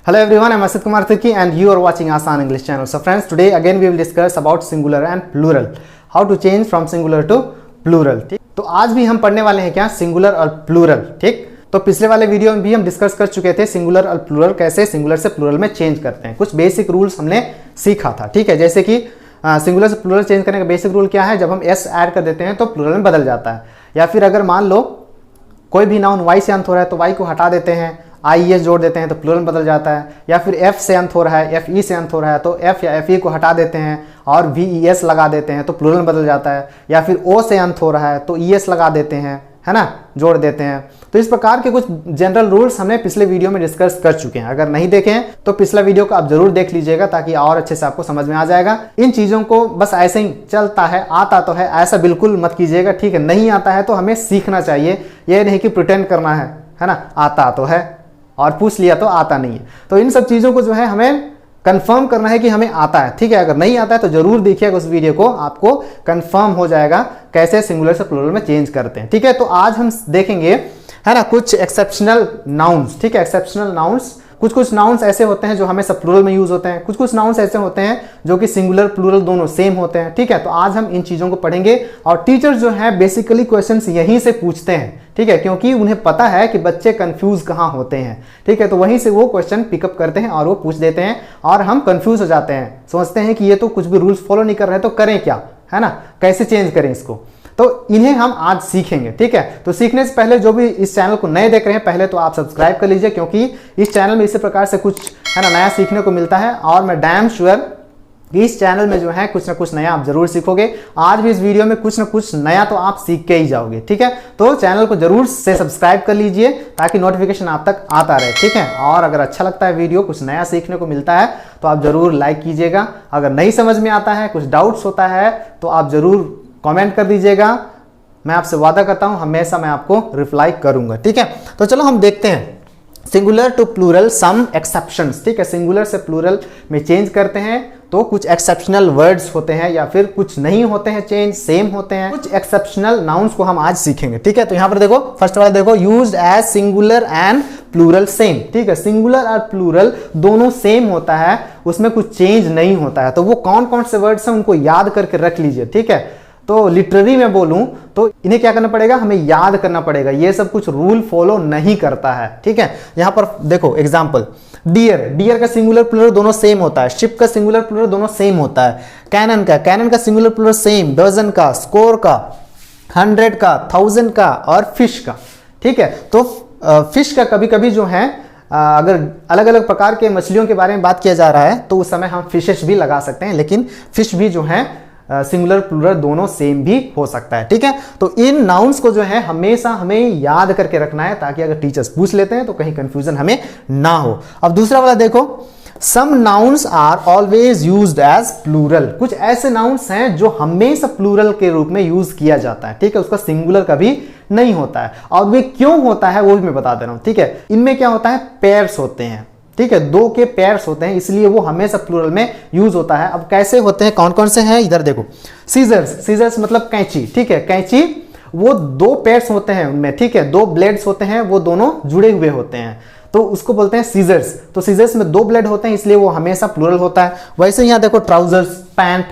Hello everyone, I'm Asit Kumar Turki and you are watching Asan English channel. So friends, today again we will discuss about singular and plural. How to change from singular to plural. ठीक, तो आज भी हम पढ़ने वाले हैं क्या, singular और प्लूरल. ठीक, तो पिछले वाले वीडियो में भी हम डिस्कस कर चुके थे सिंगुलर और प्लूरल कैसे सिंगुलर से प्लूरल में चेंज करते हैं. कुछ बेसिक रूल्स हमने सीखा था. ठीक है, जैसे कि सिंगुलर से प्लूरल चेंज करने का बेसिक रूल क्या है, जब हम एस ऐड कर देते हैं तो प्लूरल में बदल जाता है. या फिर अगर मान लो कोई भी नाउन वाई से अंत हो रहा है तो वाई को हटा देते हैं, आई एस जोड़ देते हैं तो प्लूरल में बदल जाता है. या फिर एफ से अंत हो रहा है, एफ ई से अंत हो रहा है तो एफ या एफ ई को हटा देते हैं और वी ई एस लगा देते हैं तो प्लूरल में बदल जाता है. या फिर ओ से अंत हो रहा है तो ई एस लगा देते हैं, है ना, जोड़ देते हैं. तो इस प्रकार के कुछ जनरल रूल्स हमने पिछले वीडियो में डिस्कस कर चुके हैं. अगर नहीं देखे हैं तो पिछला वीडियो को आप जरूर देख लीजिएगा ताकि और अच्छे से आपको समझ में आ जाएगा. इन चीजों को बस ऐसे ही चलता है, आता तो है, ऐसा बिल्कुल मत कीजिएगा. ठीक है, नहीं आता है तो हमें सीखना चाहिए, ये नहीं कि प्रिटेंड करना है ना, आता तो है और पूछ लिया तो आता नहीं है. तो इन सब चीजों को जो है हमें कंफर्म करना है कि हमें आता है. ठीक है, अगर नहीं आता है तो जरूर देखिएगा उस वीडियो को, आपको कंफर्म हो जाएगा कैसे सिंगुलर से प्लूरल में चेंज करते हैं. ठीक है, तो आज हम देखेंगे, है ना, कुछ एक्सेप्शनल नाउन्स. ठीक है, एक्सेप्शनल नाउन्स, कुछ नाउन्स ऐसे होते हैं जो हमेशा प्लूरल में यूज होते हैं, कुछ नाउन्स ऐसे होते हैं जो कि सिंगुलर प्लूरल दोनों सेम होते हैं. ठीक है, तो आज हम इन चीजों को पढ़ेंगे और टीचर्स जो है बेसिकली क्वेश्चंस यहीं से पूछते हैं. ठीक है, क्योंकि उन्हें पता है कि बच्चे कंफ्यूज कहाँ होते हैं. ठीक है, तो वहीं से वो क्वेश्चन पिकअप करते हैं और वो पूछ देते हैं और हम कंफ्यूज हो जाते हैं, सोचते हैं कि ये तो कुछ भी रूल्स फॉलो नहीं कर रहे तो करें क्या, है ना, कैसे चेंज करें इसको. तो इन्हें हम आज सीखेंगे. ठीक है, तो सीखने से पहले जो भी इस चैनल को नए देख रहे हैं पहले तो आप सब्सक्राइब कर लीजिए, क्योंकि इस चैनल में इसी प्रकार से कुछ, है ना, नया सीखने को मिलता है. और मैं डैम श्योर इस चैनल में जो है कुछ ना कुछ नया आप जरूर सीखोगे. आज भी इस वीडियो में कुछ ना कुछ नया तो आप सीख के ही जाओगे. ठीक है, तो चैनल को जरूर से सब्सक्राइब कर लीजिए ताकि नोटिफिकेशन आप तक आता रहे. ठीक है, और अगर अच्छा लगता है वीडियो, कुछ नया सीखने को मिलता है तो आप जरूर लाइक कीजिएगा. अगर नहीं समझ में आता है, कुछ डाउट्स होता है तो आप जरूर कॉमेंट कर दीजिएगा. मैं आपसे वादा करता हूं हमेशा मैं आपको रिप्लाई करूंगा. ठीक है, तो चलो हम देखते हैं singular to plural some exceptions. ठीक है, सिंगुलर से प्लूरल में चेंज करते हैं तो कुछ एक्सेप्शनल वर्ड्स होते हैं या फिर कुछ नहीं होते हैं चेंज, सेम होते हैं. कुछ एक्सेप्शनल नाउन्स को हम आज सीखेंगे. ठीक है, तो यहां पर देखो, फर्स्ट वाला देखो, used as singular and plural same. ठीक है, सिंगुलर और प्लूरल दोनों सेम होता है, उसमें कुछ चेंज नहीं होता है. तो वो कौन कौन से वर्ड्स हैं उनको याद करके रख लीजिए. ठीक है, तो लिटररी में बोलूं तो इन्हें क्या करना पड़ेगा, हमें याद करना पड़ेगा. ये सब कुछ रूल फॉलो नहीं करता है. ठीक है, यहां पर देखो एग्जांपल, डियर, डियर का सिंगुलर प्लूरल दोनों सेम होता है. शिप का सिंगुलर प्लूरल दोनों सेम होता है. कैनन का सिंगुलर प्लूरल सेम. डजन का, स्कोर का, 100 का, 1000 का और फिश का. ठीक है, तो फिश का कभी कभी जो है अगर अलग अलग प्रकार के मछलियों के बारे में बात किया जा रहा है तो उस समय हम फिशेस भी लगा सकते हैं, लेकिन फिश भी जो है सिंगुलर प्लूरल दोनों सेम भी हो सकता है. ठीक है, तो इन नाउन्स को जो है हमेशा हमें याद करके रखना है ताकि अगर टीचर्स पूछ लेते हैं तो कहीं कंफ्यूजन हमें ना हो. अब दूसरा वाला देखो, some nouns are always used as plural. कुछ ऐसे नाउन्स हैं जो हमेशा प्लूरल के रूप में यूज किया जाता है. ठीक है, उसका सिंगुलर कभी नहीं होता है. और वे क्यों होता है वो भी मैं बता दे रहा हूं. ठीक है, इनमें क्या होता है, पेयर्स होते हैं. ठीक है, दो के पेयर्स होते हैं, इसलिए वो हमेशा प्लूरल में यूज होता है. अब कैसे होते हैं, कौन कौन से हैं, इधर देखो. सीजर्स, सीजर्स मतलब कैंची. ठीक है, कैंची वो दो पेयर्स होते हैं उनमें. ठीक है, दो ब्लेड्स होते हैं, वो दोनों जुड़े हुए होते हैं तो उसको बोलते हैं सीजर्स. तो सीजर्स में दो ब्लेड होते हैं इसलिए वो हमेशा प्लूरल होता है. वैसे यहाँ देखो ट्राउजर्स, पैंट,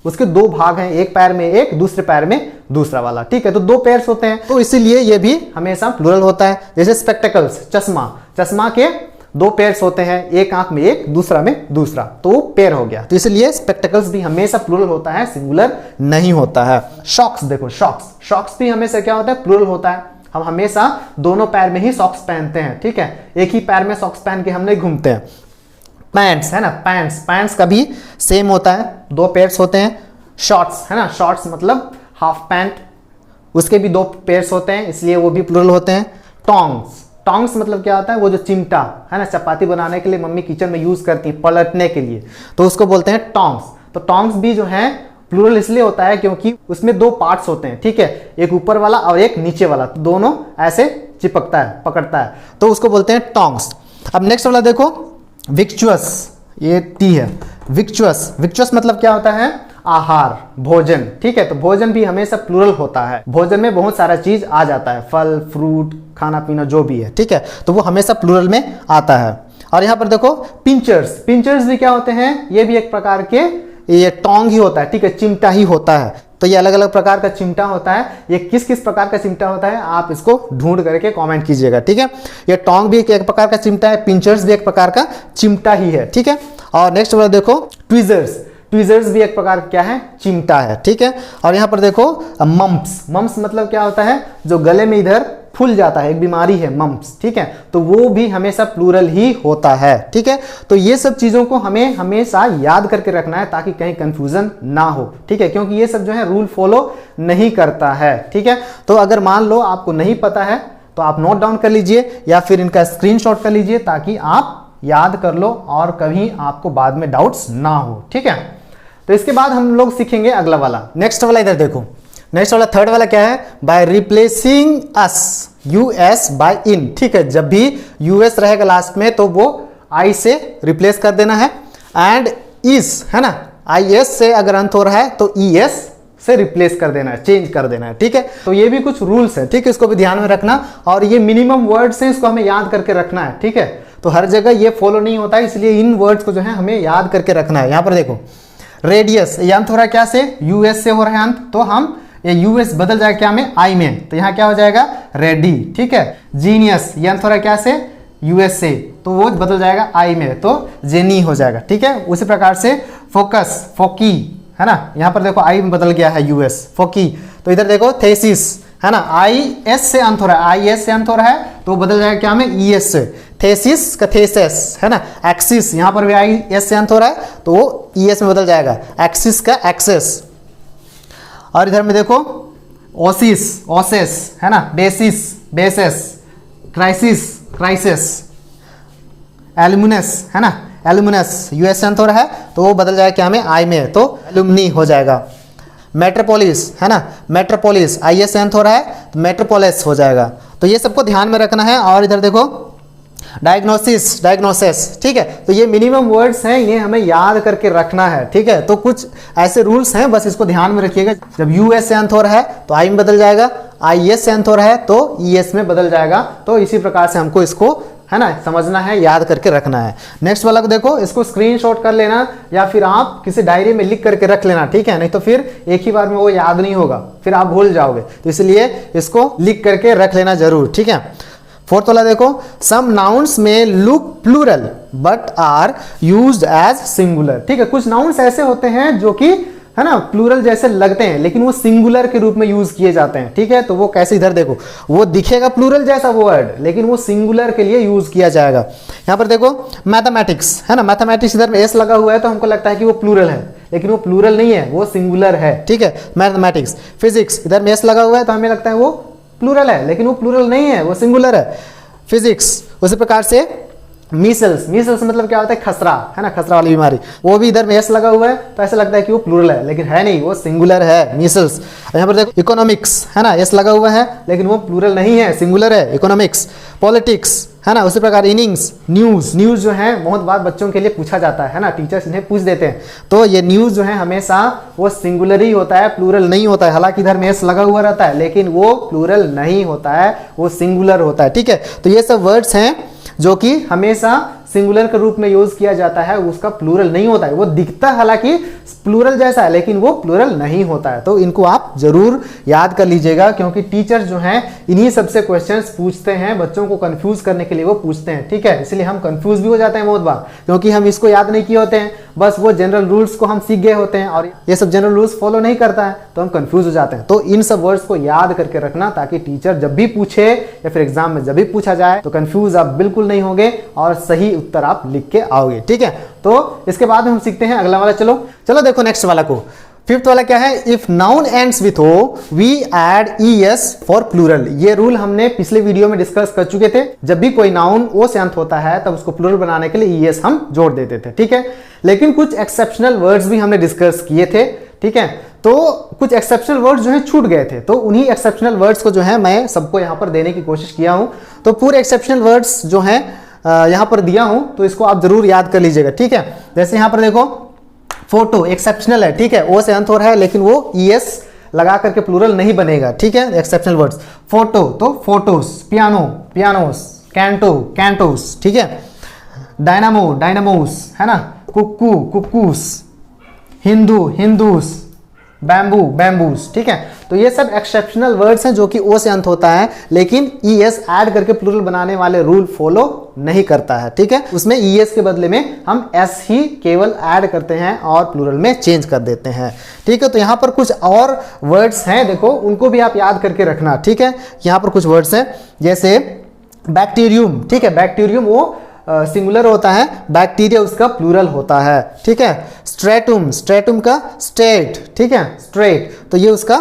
उसके दो भाग हैं, एक पैर में एक, दूसरे पैर में दूसरा वाला. ठीक है, तो दो पेयर्स होते हैं तो इसीलिए ये भी हमेशा प्लूरल होता है. जैसे स्पेक्टेकल्स, चश्मा, चश्मा के दो पेयर्स होते हैं, एक आंख में एक, दूसरा में दूसरा, तो पेयर हो गया. तो इसलिए स्पेक्टेकल्स भी हमेशा प्लूरल होता है, सिंगुलर नहीं होता है. शॉक्स देखो, शॉक्स, शॉक्स भी हमेशा क्या होता है, प्लूरल होता है. हम हमेशा दोनों पैर में ही सॉक्स पहनते हैं. ठीक है, एक ही पैर में सॉक्स पहन के हम नहीं घूमते हैं. पैंट्स, है ना, पैंट्स, पैंट्स का भी सेम होता है, दो पेयर्स होते हैं. शॉर्ट्स, है ना, शॉर्ट्स मतलब हाफ पैंट, उसके भी दो पेयर्स होते हैं इसलिए वो भी प्लूरल होते हैं. टोंग्स, टोंग्स मतलब क्या होता है, वो जो चिमटा है ना, चपाती बनाने के लिए मम्मी किचन में यूज करती है पलटने के लिए, तो उसको बोलते हैं टोंग्स. तो टोंग्स भी जो है प्लूरल इसलिए होता है क्योंकि उसमें दो पार्ट्स होते हैं. ठीक है, एक ऊपर वाला और एक नीचे वाला, तो दोनों ऐसे चिपकता है, पकड़ता है, तो उसको बोलते हैं टोंग्स. अब नेक्स्ट वाला देखो, विक्चुअस, ये टी है. विक्चुअस, विक्चुअस मतलब क्या होता है, आहार, भोजन. ठीक है, तो भोजन भी हमेशा प्लूरल होता है. भोजन में बहुत सारा चीज आ जाता है, फल, फ्रूट, खाना पीना जो भी है. ठीक है, तो वो हमेशा प्लूरल में आता है. और यहाँ पर देखो पिंचर्स, पिंचर्स भी क्या होते हैं, ये भी एक प्रकार के ये टोंग ही होता है, ठीक है, चिमटा ही होता है। तो ये अलग अलग प्रकार का चिमटा होता है, ये किस किस प्रकार का चिमटा होता है आप इसको ढूंढ करके कमेंट कीजिएगा, ठीक है। ये टोंग भी एक प्रकार का चिमटा है, पिंचर्स भी एक प्रकार का चिमटा ही है, ठीक है। और नेक्स्ट वाला देखो ट्विजर्स, ट्विजर्स भी एक प्रकार क्या है, चिमटा है, ठीक है। और यहाँ पर देखो मम्प्स, मम्प्स मतलब क्या होता है, जो गले में इधर फूल जाता है, एक बीमारी है मम्प्स, ठीक है, तो वो भी हमेशा प्लूरल ही होता है, ठीक है। तो ये सब चीजों को हमें हमेशा याद करके रखना है ताकि कहीं कंफ्यूजन ना हो, ठीक है, क्योंकि ये सब जो है रूल फॉलो नहीं करता है, ठीक है। तो अगर मान लो आपको नहीं पता है तो आप नोट डाउन कर लीजिए या फिर इनका स्क्रीनशॉट कर लीजिए ताकि आप याद कर लो और कभी आपको बाद में डाउट्स ना हो, ठीक है। तो इसके बाद हम लोग सीखेंगे अगला वाला, नेक्स्ट वाला इधर देखो, नेक्स्ट वाला थर्ड वाला क्या है, by replacing us, US by in, ठीक है। जब भी यूएस रहेगा लास्ट में तो वो आई से रिप्लेस कर देना है, एंड इस है ना, आई एस से अगर अंत हो रहा है तो ई एस से रिप्लेस कर देना है, चेंज कर देना है, ठीक है। तो ये भी कुछ रूल्स है, ठीक है, इसको भी ध्यान में रखना। और ये मिनिमम वर्ड्स हैं, इसको हमें याद करके रखना है, ठीक है। तो हर जगह ये फॉलो नहीं होता है, इसलिए इन वर्ड्स को जो है हमें याद करके रखना है। यहाँ पर देखो रेडियस, ये अंत हो रहा है क्या से, यूएस से हो रहा है अंत, तो हम ये यूएस बदल जाएगा क्या में, आई में, तो यहाँ क्या हो जाएगा रेडी, ठीक है। जीनियस, ये अंत हो रहा है क्या से, यूएस से, तो वो बदल जाएगा आई में, तो जेनी हो जाएगा, ठीक है। उसी प्रकार से फोकस, फोकी है ना, यहाँ पर देखो आई में बदल गया है यूएस, फोकी। तो इधर देखो थेसिस है ना, आई एस से अंत हो रहा है, आई एस से अंत हो रहा है तो बदल जाएगा क्या में, ई एस से, थेसिस का थेसेस है ना। एक्सिस, यहाँ पर भी आई एस से अंत हो रहा है तो वो ई एस में बदल जाएगा, एक्सिस का एक्सेस। और इधर में देखो ओसिस, ओसेस है ना, डेसिस, बेसेस, क्राइसिस, क्राइसिस, एल्युमिनस है ना, एल्युमिनस यूएस से अंत हो रहा है तो वो बदल जाएगा क्या में, आई में, तो एल्युमिनी हो जाएगा। मेट्रोपोलिस है ना, मेट्रोपोलिस आई एस से अंत हो रहा है तो मेट्रोपोलिस हो जाएगा। तो ये सबको ध्यान में रखना है। और इधर देखो डायग्नोसिस, डायग्नोसिस, ठीक है। तो ये मिनिमम वर्ड्स हैं, इन्हें हमें याद करके रखना है, ठीक है। तो कुछ ऐसे रूल्स हैं, बस इसको ध्यान में रखिएगा। जब यूएस से अंत हो रहा है तो आई में बदल जाएगा, आई एस से अंत हो रहा है तो ई एस में बदल जाएगा। तो इसी प्रकार से हमको इसको है ना समझना है, याद करके रखना है। नेक्स्ट वाला को देखो, इसको स्क्रीनशॉट कर लेना या फिर आप किसी डायरी में लिख करके रख लेना, ठीक है, नहीं तो फिर एक ही बार में वो याद नहीं होगा, फिर आप भूल जाओगे। तो इसलिए इसको लिख करके रख लेना जरूर, ठीक है। फोर्थ वाला देखो, सम नाउन्स में look plural but are used as singular, ठीक है। कुछ नाउन्स ऐसे होते हैं जो कि है ना प्लूरल जैसे लगते हैं लेकिन वो सिंगुलर के रूप में यूज किए जाते हैं, ठीक है। तो वो कैसे, इधर देखो, वो दिखेगा प्लूरल जैसा वर्ड लेकिन वो सिंगुलर के लिए यूज किया जाएगा। यहाँ पर देखो मैथमेटिक्स है ना, मैथमेटिक्स इधर में एस लगा हुआ है तो हमको लगता है कि वो प्लूरल है, लेकिन वो प्लूरल नहीं है, वो सिंगुलर है, ठीक है, मैथमेटिक्स। फिजिक्स इधर में एस लगा हुआ है तो हमें लगता है वो प्लूरल है, लेकिन वो प्लूरल नहीं है, वो सिंगुलर है, फिजिक्स। उसी प्रकार से मीसल्स, मीसल्स मतलब क्या होता है, खसरा है ना, खसरा वाली बीमारी, वो भी इधर में एस लगा हुआ है तो ऐसा लगता है कि वो प्लूरल है, लेकिन है नहीं, वो सिंगुलर है, मीसल्स। यहाँ पर देखो इकोनॉमिक्स है ना, एस लगा हुआ है लेकिन वो प्लूरल नहीं है, सिंगुलर है, इकोनॉमिक्स। पॉलिटिक्स है ना, उसी प्रकार इनिंग्स, न्यूज़, न्यूज़ जो है बहुत बार बच्चों के लिए पूछा जाता है ना, टीचर्स इन्हें पूछ देते हैं, तो ये न्यूज़ जो है हमेशा वो सिंगुलर ही होता है, प्लूरल नहीं होता है। हालांकि इधर में एस लगा हुआ रहता है लेकिन वो प्लूरल नहीं होता है, वो सिंगुलर होता है, ठीक है। तो ये सब वर्ड्स हैं जो कि हमेशा सिंगुलर के रूप में यूज किया जाता है, उसका प्लूरल नहीं होता है, वो दिखता है हालांकि प्लूरल जैसा है लेकिन वो प्लूरल नहीं होता है। तो इनको आप जरूर याद कर लीजिएगा क्योंकि टीचर्स जो हैं इन्हीं सबसे क्वेश्चंस पूछते हैं, बच्चों को कंफ्यूज करने के लिए वो पूछते हैं, ठीक है। इसलिए हम कंफ्यूज भी हो जाते हैं बहुत बार क्योंकि हम इसको याद नहीं किए होते हैं, बस वो जनरल रूल्स को हम सीख गए होते हैं और ये सब जनरल रूल्स फॉलो नहीं करता है तो हम कंफ्यूज हो जाते हैं। तो इन सब वर्ड्स को याद करके रखना ताकि टीचर जब भी पूछे या फिर एग्जाम में जब भी पूछा जाए तो कंफ्यूज आप बिल्कुल नहीं होंगे और सही उत्तर आप लिख के आओगे, ठीक है। तो इसके बाद हम सीखते हैं अगला वाला। चलो चलो देखो नेक्स्ट वाला को, फिफ्थ वाला क्या है, if noun ends with O we add ES for plural. ये रूल हमने पिछले वीडियो में डिस्कस कर चुके थे। जब भी कोई नाउन ओ से अंत होता है तब उसको प्लूरल बनाने के लिए ईएस हम जोड़ देते थे, ठीक है। लेकिन कुछ एक्सेप्शनल वर्ड्स भी हमने डिस्कस किए थे, ठीक है। तो कुछ एक्सेप्शनल वर्ड्स जो है छूट गए थे, तो उन्हीं एक्सेप्शनल वर्ड्स को जो है मैं सबको यहाँ पर देने की कोशिश किया हूँ। तो पूरे एक्सेप्शनल वर्ड्स जो हैं यहाँ पर दिया हूँ तो इसको आप जरूर याद कर लीजिएगा, ठीक है। जैसे यहाँ पर देखो फोटो एक्सेप्शनल है, ठीक है, ओ से अंत हो रहा है लेकिन वो ईएस लगा करके प्लूरल नहीं बनेगा, ठीक है, एक्सेप्शनल वर्ड्स। फोटो तो फोटोस, पियानो पियानोस, कैंटो कैंटोस, ठीक है। डायनामो, डायनामोस, है ना, कुक्कू, कुक्कूस, हिंदू, हिंदूस, बैम्बू, बैम्बूस, ठीक है। तो ये सब एक्सेप्शनल वर्ड्स हैं जो कि ओ से अंत होता है, लेकिन ईएस ऐड करके प्लूरल बनाने वाले रूल फॉलो नहीं करता है, ठीक है। उसमें ईएस के बदले में हम एस ही केवल ऐड करते हैं और प्लूरल में चेंज कर देते हैं, ठीक है। तो यहां पर कुछ और वर्ड्स हैं, देखो उनको भी आप याद करके रखना, ठीक है। यहां पर कुछ वर्ड्स हैं जैसे बैक्टीरियम, ठीक है। बैक्टीरियम वो सिंगुलर होता है, बैक्टीरिया उसका प्लूरल होता है, ठीक है। स्ट्रेटुम, स्ट्रेटुम का स्टेट, ठीक है, स्ट्रेट, तो ये उसका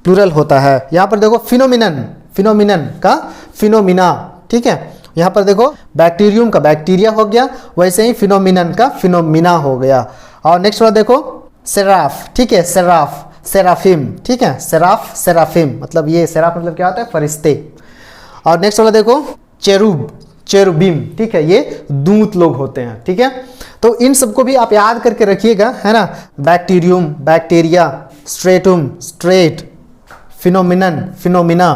प्लूरल होता है। यहां पर देखो फिनोमिनन, फिनोमिनन का फिनोमिना, ठीक है। यहां पर देखो बैक्टीरियम का बैक्टीरिया हो गया, वैसे ही फिनोमिनन का फिनोमिना हो गया। और नेक्स्ट वाला देखो सेराफ, ठीक है, सेराफ, सेराफिम, ठीक है, सेराफ, सेराफिम, मतलब ये सेराफ मतलब क्या होता है, फरिश्ते। और नेक्स्ट वाला देखो चेरूब, चेरुबिम, ठीक है, ये दूत लोग होते हैं, ठीक है। तो इन सबको भी आप याद करके रखिएगा, है ना। Bacterium, bacteria, stratum, strata, phenomenon, phenomena,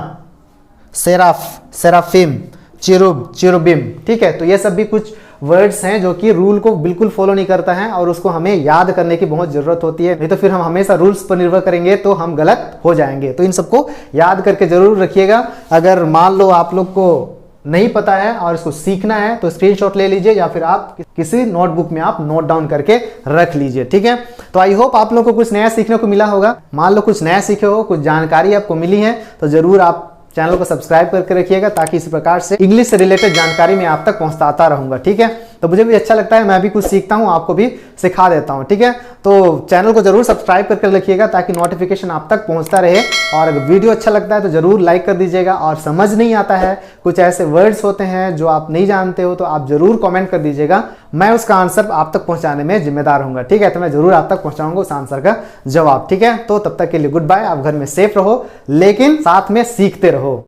seraph, seraphim, cherub, cherubim, ठीक है। तो ये सब भी कुछ वर्ड्स हैं जो कि रूल को बिल्कुल फॉलो नहीं करता है और उसको हमें याद करने की बहुत जरूरत होती है, नहीं तो फिर हम हमेशा रूल्स पर निर्भर करेंगे तो हम गलत हो जाएंगे। तो इन सबको याद करके जरूर रखिएगा। अगर मान लो आप लोग को नहीं पता है और इसको सीखना है तो स्क्रीनशॉट ले लीजिए या फिर आप किसी नोटबुक में आप नोट डाउन करके रख लीजिए, ठीक है। तो आई होप आप लोगों को कुछ नया सीखने को मिला होगा। मान लो कुछ नया सीखे हो, कुछ जानकारी आपको मिली है तो जरूर आप चैनल को सब्सक्राइब करके रखिएगा, ताकि इसी प्रकार से इंग्लिश से रिलेटेड जानकारी मैं आप तक पहुंचाता रहूंगा, ठीक है। तो मुझे भी अच्छा लगता है, मैं भी कुछ सीखता हूं, आपको भी सिखा देता हूं, ठीक है। तो चैनल को जरूर सब्सक्राइब करके रखिएगा ताकि नोटिफिकेशन आप तक पहुंचता रहे। और अगर वीडियो अच्छा लगता है तो जरूर लाइक कर दीजिएगा। और समझ नहीं आता है, कुछ ऐसे वर्ड्स होते हैं जो आप नहीं जानते हो, तो आप जरूर कॉमेंट कर दीजिएगा, मैं उसका आंसर आप तक पहुंचाने में जिम्मेदार हूंगा, ठीक है। तो मैं जरूर आप तक पहुंचाऊंगा उस आंसर का जवाब, ठीक है। तो तब तक के लिए गुड बाय, आप घर में सेफ रहो लेकिन साथ में सीखते रहो।